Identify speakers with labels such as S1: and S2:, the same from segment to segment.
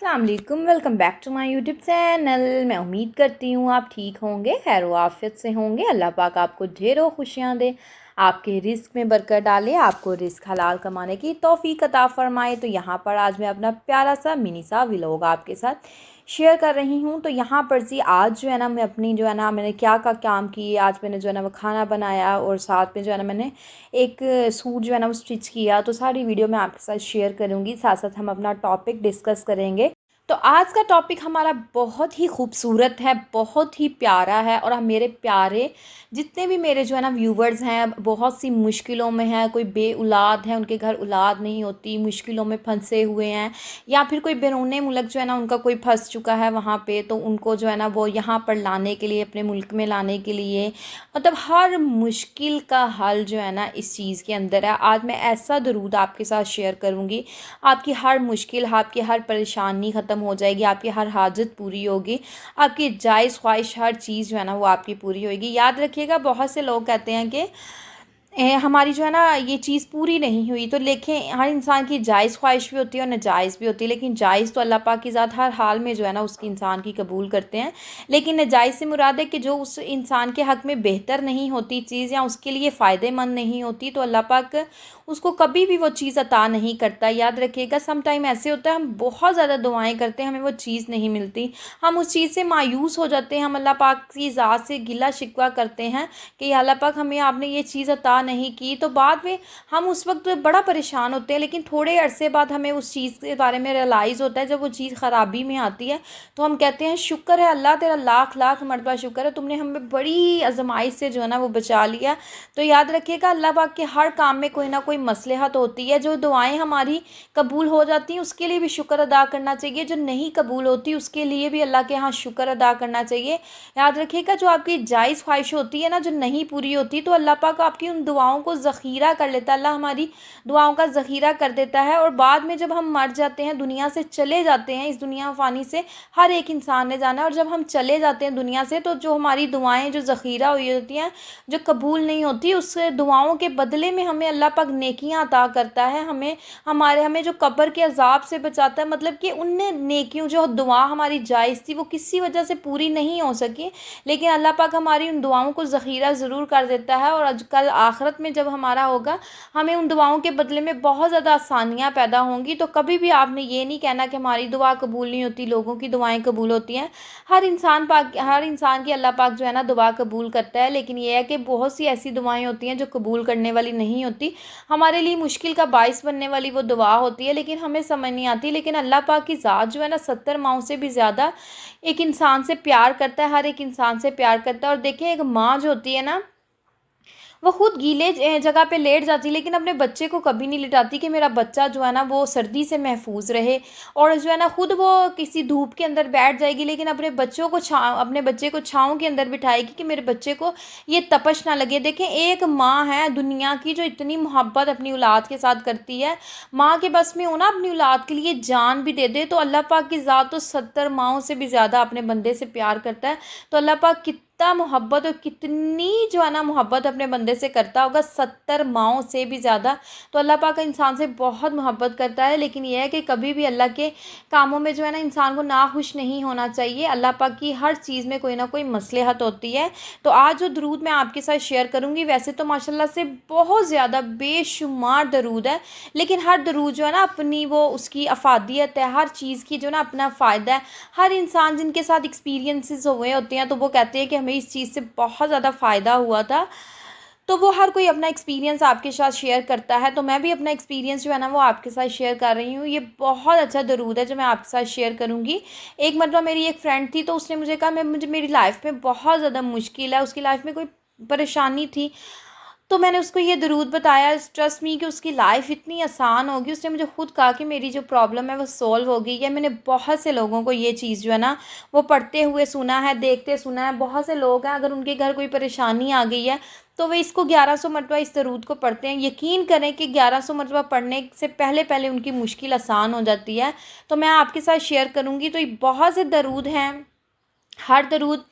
S1: अस्सलाम वालेकुम, welcome back to my YouTube channel. मैं उम्मीद करती हूँ आप ठीक होंगे, खैर व आफियत से होंगे। अल्लाह पाक आपको ढेरों खुशियाँ दे, आपके रिस्क में बरकत डाले, आपको रिस्क हलाल कमाने की तौफीक अता फ़रमाए। तो यहाँ पर आज मैं अपना प्यारा सा मिनी सा व्लॉग आपके साथ शेयर कर रही हूँ। तो यहाँ पर जी आज जो है ना मैं अपनी जो है ना मैंने क्या काम किए। आज मैंने जो है ना वो खाना बनाया और साथ में जो है ना मैंने एक सूट जो है ना वो स्टिच किया। तो सारी वीडियो मैं आपके साथ शेयर करूँगी, साथ साथ हम अपना टॉपिक डिस्कस करेंगे। तो आज का टॉपिक हमारा बहुत ही खूबसूरत है, बहुत ही प्यारा है। और हम मेरे प्यारे जितने भी मेरे जो है ना व्यूवर्स हैं, बहुत सी मुश्किलों में हैं, कोई बे औलाद है, उनके घर औलाद नहीं होती, मुश्किलों में फंसे हुए हैं, या फिर कोई बैरून मुल्क जो है ना उनका कोई फंस चुका है वहाँ पे, तो उनको जो है ना वो यहाँ पर लाने के लिए, अपने मुल्क में लाने के लिए, मतलब हर मुश्किल का हल जो है ना इस चीज़ के अंदर है। आज मैं ऐसा दरूद आपके साथ शेयर करूँगी, आपकी हर मुश्किल, आपकी हर परेशानी ख़त्म हो जाएगी, आपकी हर हाजत पूरी होगी, आपकी जायज़ ख्वाहिश हर चीज़ जो है ना वो आपकी पूरी होगी। याद रखिएगा, बहुत से लोग कहते हैं कि हमारी जो है ना ये चीज़ पूरी नहीं हुई। तो देखें, हर इंसान की जायज़ ख्वाहिश भी होती है और नाजायज़ भी होती है, लेकिन जायज़ तो अल्लाह पाक की ज़ात हर हाल में जो है ना उसकी इंसान की कबूल करते हैं। लेकिन नाजायज़ से मुराद है कि जो उस इंसान के हक़ में बेहतर नहीं होती चीज़, या उसके लिए फ़ायदेमंद नहीं होती, तो अल्लाह पाक उसको कभी भी वो चीज़ अता नहीं करता। याद रखिएगा, सम टाइम ऐसे होता है, हम बहुत ज़्यादा दुआएं करते हैं, हमें वो चीज़ नहीं मिलती, हम उस चीज़ से मायूस हो जाते हैं, हम अल्लाह पाक की ज़ात से गिला शिकवा करते हैं कि अल्लाह पाक हमें आपने ये चीज़ अता नहीं की। तो बाद में हम उस वक्त बड़ा परेशान होते हैं, लेकिन थोड़े अरसे बाद हमें उस चीज़ के बारे में रियलाइज़ होता है। जब वो चीज़ ख़राबी में आती है तो हम कहते हैं शुक्र है अल्लाह, तेरा लाख लाख मरतबा शुक्र है, तुमने हमें बड़ी आजमाइश से जो है ना वो बचा लिया। तो याद रखिएगा, अल्लाह पाक के हर काम में कोई ना कोई मसलहत होती है। जो दुआएं हमारी कबूल हो जाती हैं उसके लिए भी शुक्र अदा करना चाहिए, जो नहीं कबूल होती उसके लिए भी अल्लाह के यहाँ शुक्र अदा करना चाहिए। याद रखिएगा, जो आपकी जायज़ ख्वाहिश होती है ना, जो नहीं पूरी होती, तो अल्लाह पाक आपकी उन दुआओं को ज़ख़ीरा कर लेता है, अल्लाह हमारी दुआओं का ज़ख़ीरा कर देता है। और बाद में जब हम मर जाते हैं, दुनिया से चले जाते हैं, इस दुनिया फ़ानी से हर एक इंसान ने जाना है, और जब हम चले जाते हैं दुनिया से, तो जो हमारी दुआएं जो ज़ख़ीरा हुई होती हैं, जो कबूल नहीं होती, उस दुआओं के बदले में हमें अल्लाह पाक नेकियां अता करता है। हमें जो कब्र के अज़ाब से बचाता है, मतलब कि उन नेकियों, जो दुआ हमारी जायज़ थी वो किसी वजह से पूरी नहीं हो सकी, लेकिन अल्लाह पाक हमारी उन दुआओं को ज़ख़ीरा ज़रूर कर देता है। और कल आखिरत में जब हमारा होगा, हमें उन दुआओं के बदले में बहुत ज़्यादा आसानियाँ पैदा होंगी। तो कभी भी आपने ये नहीं कहना कि हमारी दुआ कबूल नहीं होती, लोगों की दुआएं कबूल होती हैं। हर इंसान की अल्लाह पाक जो है ना दुआ कबूल करता है, लेकिन ये है कि बहुत सी ऐसी दुआएं होती हैं जो कबूल करने वाली नहीं होती, हमारे लिए मुश्किल का बाइस बनने वाली वो दुआ होती है, लेकिन हमें समझ नहीं आती। लेकिन अल्लाह पाक की ज़ात जो है ना 70 माओं से भी ज़्यादा एक इंसान से प्यार करता है, हर एक इंसान से प्यार करता है। और देखें, एक माँ जो होती है ना, वो खुद गीले जगह पे लेट जाती है, लेकिन अपने बच्चे को कभी नहीं लिटाती कि मेरा बच्चा जो है ना वो सर्दी से महफूज रहे। और जो है ना खुद वो किसी धूप के अंदर बैठ जाएगी, लेकिन अपने बच्चे को छाँव के अंदर बिठाएगी कि मेरे बच्चे को ये तपश ना लगे। देखें, एक माँ है दुनिया की जो इतनी मोहब्बत अपनी औलाद के साथ करती है। माँ के बस में हो ना अपनी औलाद के लिए जान भी दे दे, तो अल्लाह पाक की ज़ात तो 70 माओं से भी ज़्यादा अपने बंदे से प्यार करता है। तो अल्लाह पाक कितना मोहब्बत और कितनी जो है ना मोहब्बत अपने बंदे से करता होगा, 70 माओं से भी ज़्यादा। तो अल्लाह पाक इंसान से बहुत मोहब्बत करता है, लेकिन यह है कि कभी भी अल्लाह के कामों में जो है ना इंसान को नाखुश नहीं होना चाहिए। अल्लाह पाक की हर चीज़ में कोई ना कोई मसलहत होती है। तो आज जो दरूद मैं आपके साथ शेयर करूँगी, वैसे तो माशाल्लाह से बहुत ज़्यादा बेशुमार दरूद है, लेकिन हर दरूद जो है ना अपनी वो उसकी अफादियत है, हर चीज़ की जो ना अपना फ़ायदा है। हर इंसान जिनके साथ एक्सपीरियंसेस हुए होते हैं, तो वो कहते हैं कि हमें इस चीज़ से बहुत ज़्यादा फ़ायदा हुआ था। तो वो हर कोई अपना एक्सपीरियंस आपके साथ शेयर करता है, तो मैं भी अपना एक्सपीरियंस जो है ना वो आपके साथ शेयर कर रही हूँ। ये बहुत अच्छा दरूद है जो मैं आपके साथ शेयर करूँगी। एक मरतबा मेरी एक फ्रेंड थी, तो उसने मुझे कहा, मुझे मेरी लाइफ में बहुत ज़्यादा मुश्किल है, उसकी लाइफ में कोई परेशानी थी। तो मैंने उसको ये दरूद बताया, ट्रस्ट मी कि उसकी लाइफ़ इतनी आसान होगी। उसने मुझे खुद कहा कि मेरी जो प्रॉब्लम है वो सॉल्व हो गई है। मैंने बहुत से लोगों को ये चीज़ जो है ना वो पढ़ते हुए सुना है, देखते सुना है। बहुत से लोग हैं, अगर उनके घर कोई परेशानी आ गई है तो वे इसको 1100 मरतबा इस दरूद को पढ़ते हैं। यकीन करें कि 1100 मरतबा पढ़ने से पहले पहले उनकी मुश्किल आसान हो जाती है। तो मैं आपके साथ शेयर करूँगी। तो ये बहुत से दरूद हैं, हर दरूद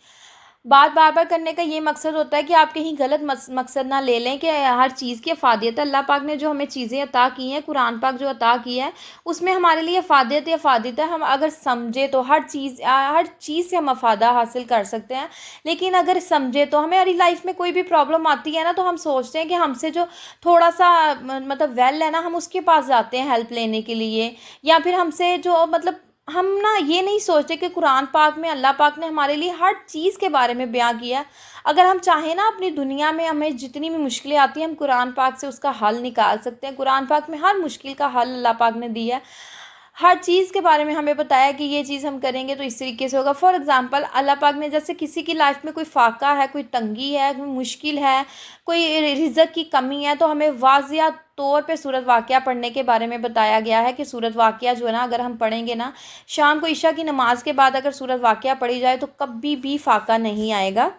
S1: बात बार बार करने का ये मकसद होता है कि आप कहीं गलत मकसद ना ले लें कि हर चीज़ की अफादियत है। अल्लाह पाक ने जो हमें चीज़ें अता की हैं, कुरान पाक जो अता किया है, उसमें हमारे लिए अफादियत ही अफादियत है। हम अगर समझे तो हर चीज़ से हम अफादा हासिल कर सकते हैं, लेकिन अगर समझे तो हमारी लाइफ में कोई भी प्रॉब्लम आती है ना, तो हम सोचते हैं कि हमसे जो थोड़ा सा मतलब वेल है ना, हम उसके पास जाते हैं हेल्प लेने के लिए, या फिर हमसे जो मतलब हम ना ये नहीं सोचते कि कुरान पाक में अल्लाह पाक ने हमारे लिए हर चीज़ के बारे में बयां किया है। अगर हम चाहें ना अपनी दुनिया में हमें जितनी भी मुश्किलें आती हैं, हम कुरान पाक से उसका हल निकाल सकते हैं। कुरान पाक में हर मुश्किल का हल अल्लाह पाक ने दिया है। हर चीज़ के बारे में हमें बताया कि ये चीज़ हम करेंगे तो इस तरीके से होगा। फॉर एग्ज़ाम्पल अल्लाह पाक ने जैसे किसी की लाइफ में कोई फ़ाक़ा है, कोई तंगी है, कोई मुश्किल है, कोई रिज़्क़ की कमी है, तो हमें वाज़िया तौर पे सूरत वाक़िया पढ़ने के बारे में बताया गया है कि सूरत वाक़िया जो है ना, अगर हम पढ़ेंगे ना, शाम को इशा की नमाज़ के बाद अगर सूरत वाक़िया पढ़ी जाए तो कभी भी फ़ाक़ा नहीं आएगा।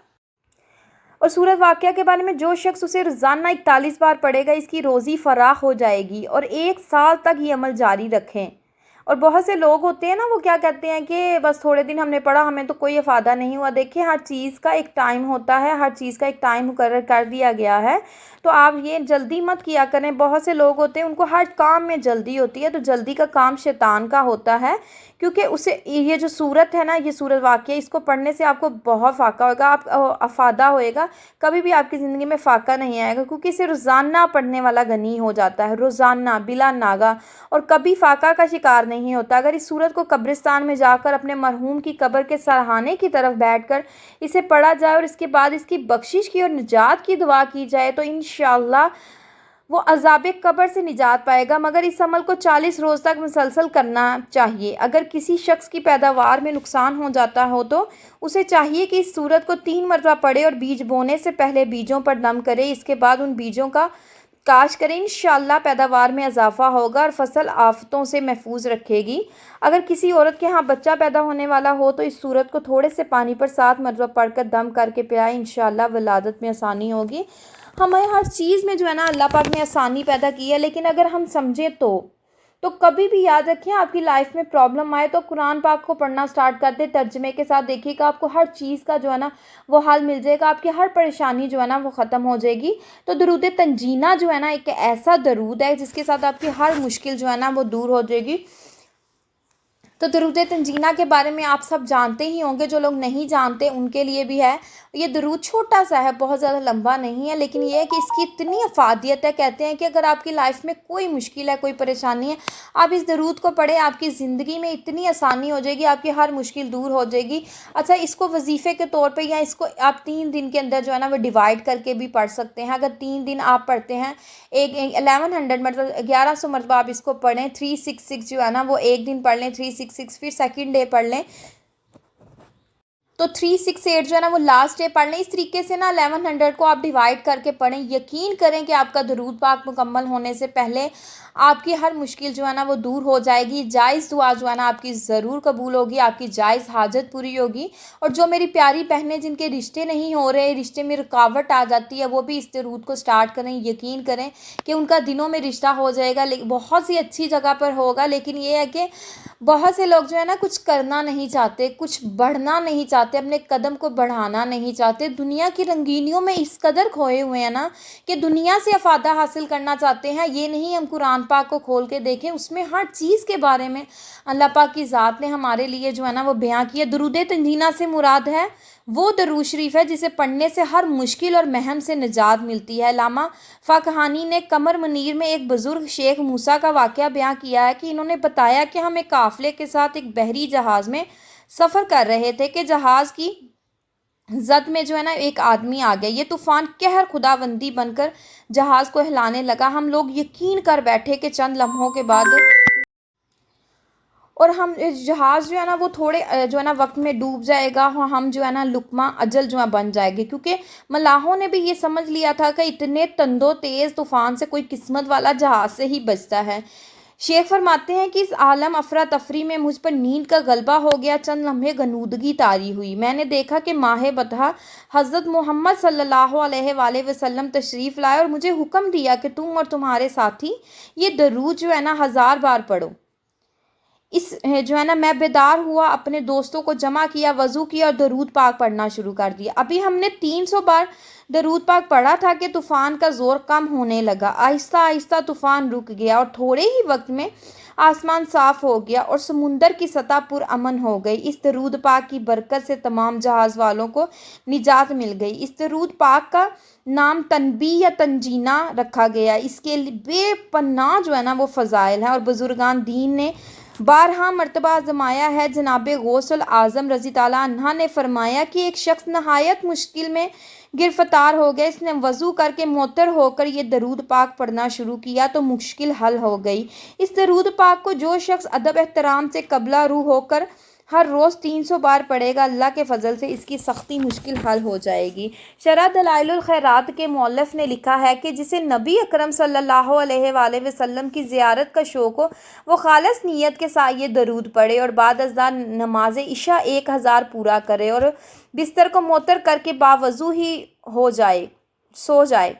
S1: और सूरत वाक़िया के बारे में जो शख्स उसे रोज़ाना 41 बार पढ़ेगा, इसकी रोज़ी फ़राख हो जाएगी, और 1 साल तक ये अमल जारी रखें। और बहुत से लोग होते हैं ना, वो क्या कहते हैं कि बस थोड़े दिन हमने पढ़ा, हमें तो कोई फ़ायदा नहीं हुआ। देखिए, हर चीज़ का एक टाइम होता है, हर चीज़ का एक टाइम मुकर्रर कर दिया गया है। तो आप ये जल्दी मत किया करें। बहुत से लोग होते हैं, उनको हर काम में जल्दी होती है, तो जल्दी का काम शैतान का होता है, क्योंकि उसे ये जो सूरत है ना, ये सूरत वाक़िया, इसको पढ़ने से आपको बहुत फ़ायदा होगा, आप फ़ायदा होएगा। कभी भी आपकी ज़िंदगी में फ़ाक़ा नहीं आएगा, क्योंकि इसे रोज़ाना पढ़ने वाला गनी हो जाता है, रोज़ाना बिला नागा, और कभी फ़ाक़ा का शिकार नहीं होता। अगर इस सूरत को कब्रिस्तान में जाकर अपने मरहूम की कब्र के सरहाने की तरफ बैठकर इसे पढ़ा जाए और इसके बाद इसकी बख्शिश की और निजात की दुआ की जाए, तो इंशाअल्लाह वो अज़ाब कब्र से निजात पाएगा। मगर इस अमल को 40 रोज़ तक मुसलसल करना चाहिए। अगर किसी शख्स की पैदावार में नुकसान हो जाता हो तो उसे चाहिए कि इस सूरत को 3 मरतबा पढ़े और बीज बोने से पहले बीजों पर दम करे। इसके बाद उन बीजों का काश करें, इंशाअल्लाह पैदावार में इजाफा होगा और फसल आफतों से महफूज रखेगी। अगर किसी औरत के यहाँ बच्चा पैदा होने वाला हो तो इस सूरत को थोड़े से पानी पर 7 मरतबा पढ़कर दम करके पिलाएं, इंशाअल्लाह विलादत में आसानी होगी। हमें हर चीज़ में जो है ना, अल्लाह पाक ने आसानी पैदा की है, लेकिन अगर हम समझें तो कभी भी याद रखें, आपकी लाइफ में प्रॉब्लम आए तो कुरान पाक को पढ़ना स्टार्ट कर दे, तर्जमे के साथ देखिएगा, आपको हर चीज़ का जो है ना वो हल मिल जाएगा, आपकी हर परेशानी जो है ना वो ख़त्म हो जाएगी। तो दरूद तंजीना जो है ना, एक ऐसा दरूद है जिसके साथ आपकी हर मुश्किल जो है ना वो दूर हो जाएगी। तो दरूद तंजीना के बारे में आप सब जानते ही होंगे, जो लोग नहीं जानते उनके लिए भी है। ये दरूद छोटा सा है, बहुत ज़्यादा लंबा नहीं है, लेकिन ये है कि इसकी इतनी अफादियत है। कहते हैं कि अगर आपकी लाइफ में कोई मुश्किल है, कोई परेशानी है, आप इस दरूद को पढ़ें, आपकी ज़िंदगी में इतनी आसानी हो जाएगी, आपकी हर मुश्किल दूर हो जाएगी। अच्छा, इसको वजीफ़े के तौर पर या इसको आप 3 दिन के अंदर जो है ना वो डिवाइड करके भी पढ़ सकते हैं। अगर 3 दिन आप पढ़ते हैं, 1100 मतलब 1100 मरतबा आप इसको पढ़ें, 366 जो है ना वो एक दिन पढ़ लें, 366 फिर सेकंड डे पढ़ लें, तो 368 जो है ना वो लास्ट डे पढ़ लें। इस तरीके से ना 1100 को आप डिवाइड करके पढ़ें। यकीन करें कि आपका दरूद पाक मुकम्मल होने से पहले आपकी हर मुश्किल जो है ना वो दूर हो जाएगी। जायज़ दुआ जो है ना आपकी ज़रूर कबूल होगी, आपकी जायज़ हाजत पूरी होगी। और जो मेरी प्यारी बहनें जिनके रिश्ते नहीं हो रहे, रिश्ते में रुकावट आ जाती है, वो भी इस दरूद को स्टार्ट करें। यकीन करें कि उनका दिनों में रिश्ता हो जाएगा, लेकिन बहुत सी अच्छी जगह पर होगा। लेकिन ये है कि बहुत से लोग जो है ना कुछ करना नहीं चाहते, कुछ बढ़ना नहीं चाहते, अपने कदम को बढ़ाना नहीं चाहते, दुनिया की रंगीनियों में इस कदर खोए हुए हैं ना कि दुनिया से अफादा हासिल करना चाहते हैं। ये नहीं हम कुरान पाक को खोल के देखें, उसमें हर चीज़ के बारे में अल्लाह पाक की ज़ात ने हमारे लिए जो है ना वो बयां किया। दरूद तंजीना से मुराद है वो दरूद शरीफ है जिसे पढ़ने से हर मुश्किल और महम से निजात मिलती है। लामा फ़ाकहानी ने कमर मुनीर में एक बुज़ुर्ग शेख मूसा का वाक़या बयां किया है कि इन्होंने बताया कि हम एक काफ़िले के साथ एक बहरी जहाज़ में सफ़र कर रहे थे कि जहाज़ की जद में जो है ना एक आदमी आ गया। ये तूफ़ान कहर खुदाबंदी बनकर जहाज़ को हिलाने लगा। हम लोग यकीन कर बैठे कि चंद लम्हों के बाद और हम जहाज़ जो है ना वो थोड़े जो है ना वक्त में डूब जाएगा, हम जो है ना लुकमा अजल जो है बन जाएगी। क्योंकि मलाहों ने भी ये समझ लिया था कि इतने तंदो तेज़ तूफ़ान से कोई किस्मत वाला जहाज़ से ही बचता है। शेख फरमाते हैं कि इस आलम अफरा तफरी में मुझ पर नींद का गलबा हो गया। चंद लम्हे गनूदगी तारी हुई। मैंने देखा कि माह बतहा हज़रत मोहम्मद सल्लल्लाहु अलैहि वसल्लम तशरीफ़ लाए और मुझे हुक्म दिया कि तुम और तुम्हारे साथी ये दरूद जो है ना 1000 बार पढ़ो। اس جو ہے نا میں بیدار ہوا، اپنے دوستوں کو جمع کیا، وضو کیا اور درود پاک پڑھنا شروع کر دیا۔ ابھی ہم نے 300 بار درود پاک پڑھا تھا کہ طوفان کا زور کم ہونے لگا۔ آہستہ آہستہ طوفان رک گیا اور تھوڑے ہی وقت میں آسمان صاف ہو گیا اور سمندر کی سطح پرامن ہو گئی۔ اس درود پاک کی برکت سے تمام جہاز والوں کو نجات مل گئی۔ اس درود پاک کا نام تنبیہ یا تنجینہ رکھا گیا۔ اس کے بے پناہ جو ہے نا وہ فضائل ہیں اور بزرگان دین نے بارہا مرتبہ آزمایا ہے۔ جناب غوث العظم رضی اللہ عنہ نے فرمایا کہ ایک شخص نہایت مشکل میں گرفتار ہو گیا، اس نے وضو کر کے معطر ہو کر یہ درود پاک پڑھنا شروع کیا تو مشکل حل ہو گئی۔ اس درود پاک کو جو شخص ادب احترام سے قبلہ روح ہو کر ہر روز 300 بار پڑھے گا، اللہ کے فضل سے اس کی سختی مشکل حل ہو جائے گی۔ شرح دلائل الخیرات کے مؤلف نے لکھا ہے کہ جسے نبی اکرم صلی اللہ علیہ وآلہ وسلم کی زیارت کا شوق ہو، وہ خالص نیت کے ساتھ یہ درود پڑھے اور بعد ازاں نماز عشاء 1000 پورا کرے اور بستر کو معطر کر کے باوضو ہی سو جائے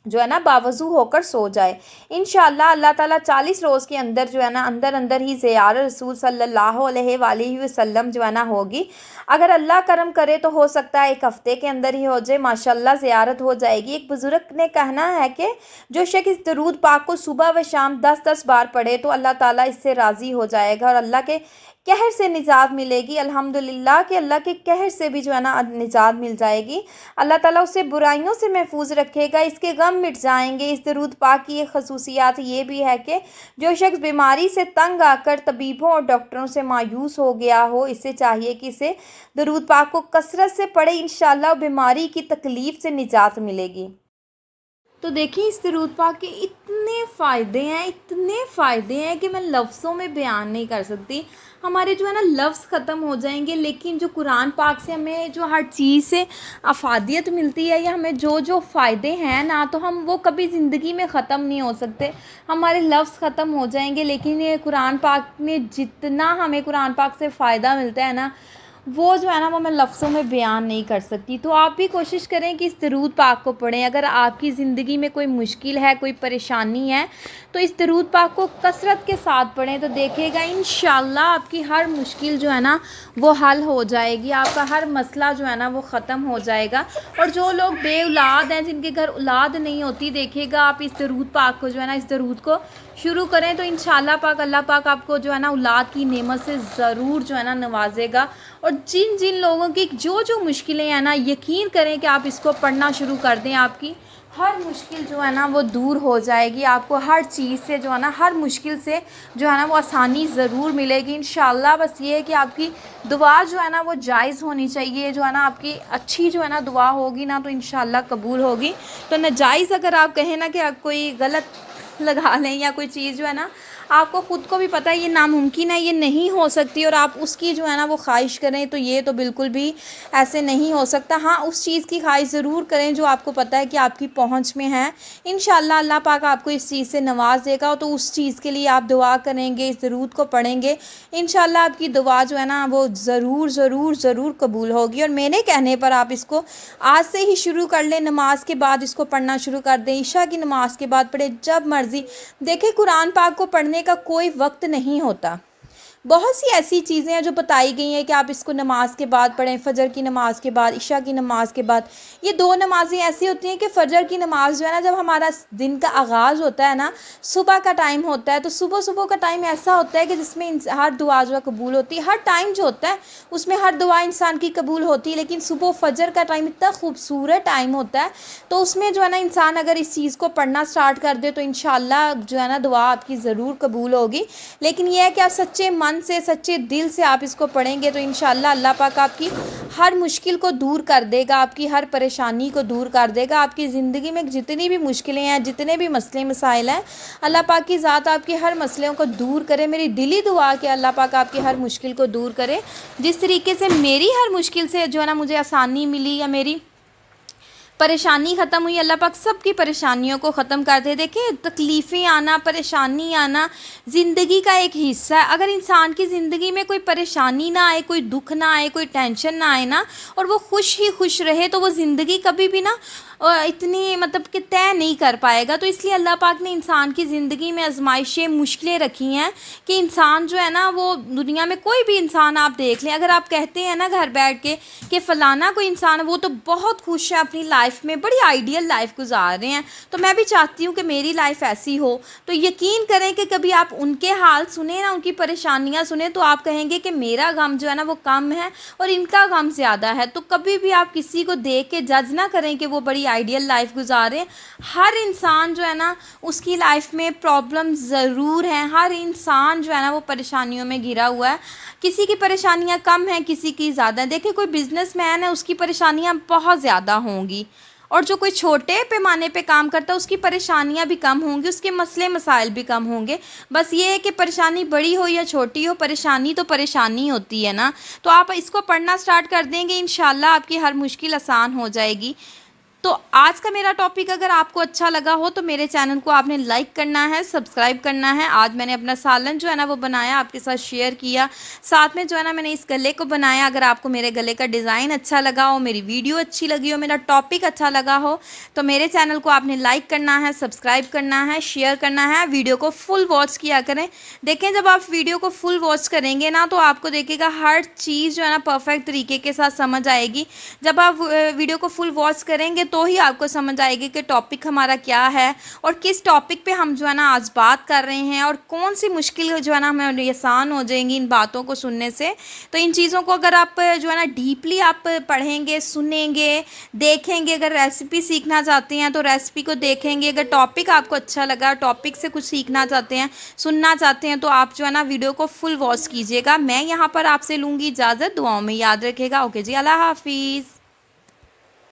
S1: جو ہے نا باوضو ہو کر سو جائے۔ انشاءاللہ اللہ تعالیٰ 40 روز کے اندر جو ہے نا اندر ہی زیارت رسول صلی اللہ علیہ وآلہ وسلم جو ہے نا ہوگی۔ اگر اللہ کرم کرے تو ہو سکتا ہے 1 ہفتے کے اندر ہی ہو جائے، ماشاءاللہ زیارت ہو جائے گی۔ ایک بزرگ نے کہنا ہے کہ جو شخص اس درود پاک کو صبح و شام 10 بار پڑھے تو اللہ تعالیٰ اس سے راضی ہو جائے گا اور اللہ کے قہر سے نجات ملے گی۔ الحمدللہ کہ اللہ کے قہر سے بھی جو ہے نا نجات مل جائے گی۔ اللہ تعالیٰ اسے برائیوں سے محفوظ رکھے گا، اس کے غم مٹ جائیں گے۔ اس درود پاک کی ایک خصوصیات یہ بھی ہے کہ جو شخص بیماری سے تنگ آ کر طبیبوں اور ڈاکٹروں سے مایوس ہو گیا ہو، اسے چاہیے کہ اسے درود پاک کو کثرت سے پڑھے، انشاءاللہ بیماری کی تکلیف سے نجات ملے گی۔ تو دیکھیں اس درود پاک کے اتنے فائدے ہیں کہ میں لفظوں میں بیان نہیں کر سکتی۔ ہمارے جو ہے نا لفظ ختم ہو جائیں گے، لیکن جو قرآن پاک سے ہمیں جو ہر چیز سے افادیت ملتی ہے یا ہمیں جو فائدے ہیں نا، تو ہم وہ کبھی زندگی میں ختم نہیں ہو سکتے۔ ہمارے لفظ ختم ہو جائیں گے، لیکن یہ قرآن پاک میں جتنا ہمیں قرآن پاک سے فائدہ ملتا ہے نا، وہ جو ہے نا وہ میں لفظوں میں بیان نہیں کر سکتی۔ تو آپ بھی کوشش کریں کہ اس درود پاک کو پڑھیں۔ اگر آپ کی زندگی میں کوئی مشکل ہے، کوئی پریشانی ہے، تو اس درود پاک کو کثرت کے ساتھ پڑھیں تو دیکھے گا انشاءاللہ آپ کی ہر مشکل جو ہے نا وہ حل ہو جائے گی، آپ کا ہر مسئلہ جو ہے نا وہ ختم ہو جائے گا۔ اور جو لوگ بے اولاد ہیں، جن کے گھر اولاد نہیں ہوتی، دیکھے گا آپ اس درود پاک کو جو ہے نا اس درود کو شروع کریں تو انشاءاللہ پاک اللہ پاک آپ کو جو ہے نا اولاد کی نعمت سے ضرور جو ہے نا نوازے گا۔ اور جن لوگوں کی جو مشکلیں ہیں نا، یقین کریں کہ آپ اس کو پڑھنا شروع کر دیں، آپ کی ہر مشکل جو ہے نا وہ دور ہو جائے گی۔ آپ کو ہر چیز سے جو ہے نا ہر مشکل سے جو ہے نا وہ آسانی ضرور ملے گی انشاءاللہ۔ بس یہ ہے کہ آپ کی دعا جو ہے نا وہ جائز ہونی چاہیے، جو ہے نا آپ کی اچھی جو ہے نا دعا ہوگی نا تو انشاءاللہ قبول ہوگی۔ تو ناجائز اگر آپ کہیں نا کہ آپ کوئی غلط لگا لیں یا کوئی چیز جو ہے نا آپ کو خود کو بھی پتہ ہے یہ ناممکن ہے، یہ نہیں ہو سکتی، اور آپ اس کی جو ہے نا وہ خواہش کریں تو یہ تو بالکل بھی ایسے نہیں ہو سکتا۔ ہاں اس چیز کی خواہش ضرور کریں جو آپ کو پتہ ہے کہ آپ کی پہنچ میں ہے، انشاءاللہ اللہ پاک آپ کو اس چیز سے نواز دے گا۔ تو اس چیز کے لیے آپ دعا کریں گے، اس درود کو پڑھیں گے، انشاءاللہ آپ کی دعا جو ہے نا وہ ضرور قبول ہوگی۔ اور میرے کہنے پر آپ اس کو آج سے ہی شروع کر لیں، نماز کے بعد اس کو پڑھنا شروع کر دیں، عشاء کی نماز کے بعد پڑھیں، جب مرضی۔ دیکھیں قرآن پاک کو پڑھنے کا کوئی وقت نہیں ہوتا۔ بہت سی ایسی چیزیں ہیں جو بتائی گئی ہیں کہ آپ اس کو نماز کے بعد پڑھیں، فجر کی نماز کے بعد، عشاء کی نماز کے بعد۔ یہ 2 نمازیں ایسی ہوتی ہیں کہ فجر کی نماز جو ہے نا جب ہمارا دن کا آغاز ہوتا ہے نا، صبح کا ٹائم ہوتا ہے، تو صبح کا ٹائم ایسا ہوتا ہے کہ جس میں ہر دعا جو ہے قبول ہوتی ہے۔ ہر ٹائم جو ہوتا ہے اس میں ہر دعا انسان کی قبول ہوتی ہے، لیکن صبح فجر کا ٹائم اتنا خوبصورت ٹائم ہوتا ہے، تو اس میں جو ہے نا انسان اگر اس چیز کو پڑھنا سٹارٹ کر دے تو انشاءاللہ جو ہے نا دعا آپ کی ضرور قبول ہوگی۔ لیکن یہ ہے کہ آپ سچے من سے، سچے دل سے آپ اس کو پڑھیں گے تو انشاءاللہ اللہ پاک آپ کی ہر مشکل کو دور کر دے گا، آپ کی ہر پریشانی کو دور کر دے گا۔ آپ کی زندگی میں جتنی بھی مشکلیں ہیں، جتنے بھی مسئلے مسائل ہیں، اللہ پاک کی ذات آپ کے ہر مسئلوں کو دور کرے۔ میری دلی دعا کہ اللہ پاک آپ کی ہر مشکل کو دور کرے۔ جس طریقے سے میری ہر مشکل سے جو ہے نا مجھے آسانی ملی یا میری پریشانی ختم ہوئی، اللہ پاک سب کی پریشانیوں کو ختم کر دے۔ دیکھیں تکلیفیں آنا، پریشانی آنا زندگی کا ایک حصہ ہے۔ اگر انسان کی زندگی میں کوئی پریشانی نہ آئے، کوئی دکھ نہ آئے، کوئی ٹینشن نہ آئے نا، اور وہ خوش رہے تو وہ زندگی کبھی بھی نا इतनी मतलब कि तय नहीं कर पाएगा। तो इसलिए अल्लाह पाक ने इंसान की ज़िंदगी में आजमाइशें, मुश्किलें रखी हैं कि इंसान जो है ना, वो दुनिया में कोई भी इंसान आप देख लें, अगर आप कहते हैं ना घर बैठ के कि फ़लाना कोई इंसान वो तो बहुत खुश है अपनी लाइफ में, बड़ी आइडियल लाइफ गुजार रहे हैं, तो मैं भी चाहती हूँ कि मेरी लाइफ ऐसी हो। तो यकीन करें कि कभी आप उनके हाल सुने ना, उनकी परेशानियाँ सुने, तो आप कहेंगे कि मेरा गम जो है ना वो कम है और इनका गम ज़्यादा है। तो कभी भी आप किसी को देख के जज ना करें कि वो बड़ी आइडियल लाइफ गुजारें। हर इंसान जो है ना उसकी लाइफ में प्रॉब्लम ज़रूर हैं, हर इंसान जो है ना वो परेशानियों में घिरा हुआ है। किसी की परेशानियां कम हैं, किसी की ज़्यादा। देखिए कोई बिजनेसमैन है, उसकी परेशानियां बहुत ज़्यादा होंगी, और जो कोई छोटे पैमाने पे काम करता है उसकी परेशानियां भी कम होंगी, उसके मसले मसाइल भी कम होंगे। बस ये है कि परेशानी बड़ी हो या छोटी हो, परेशानी तो परेशानी होती है ना। तो आप इसको पढ़ना स्टार्ट कर देंगे, इंशाल्लाह आपकी हर मुश्किल आसान हो जाएगी। तो आज का मेरा टॉपिक अगर आपको अच्छा लगा हो तो मेरे चैनल को आपने लाइक करना है, सब्सक्राइब करना है। आज मैंने अपना सालन जो है ना वो बनाया, आपके साथ शेयर किया। साथ में जो है ना मैंने इस गले को बनाया। अगर आपको मेरे गले का डिज़ाइन अच्छा लगा हो, मेरी वीडियो अच्छी लगी हो, मेरा टॉपिक अच्छा लगा हो, तो मेरे चैनल को आपने लाइक करना है, सब्सक्राइब करना है, शेयर करना है। वीडियो को फुल वॉच किया करें। देखें जब आप वीडियो को फुल वॉच करेंगे ना तो आपको देखिएगा हर चीज़ जो है ना परफेक्ट तरीके के साथ समझ आएगी। जब आप वीडियो को फुल वॉच करेंगे तो ही आपको समझ आएगी कि टॉपिक हमारा क्या है और किस टॉपिक पे हम जो है ना आज बात कर रहे हैं, और कौन सी मुश्किल जो है ना हमें आसान हो जाएंगी इन बातों को सुनने से। तो इन चीज़ों को अगर आप जो है ना डीपली आप पढ़ेंगे, सुनेंगे, देखेंगे, अगर रेसिपी सीखना चाहते हैं तो रेसिपी को देखेंगे, अगर टॉपिक आपको अच्छा लगा, टॉपिक से कुछ सीखना चाहते हैं, सुनना चाहते हैं, तो आप जो है ना वीडियो को फुल वॉच कीजिएगा। मैं यहाँ पर आपसे लूँगी इजाज़त, दुआओं में याद रखेगा। ओके जी, अल्लाह हाफिज़।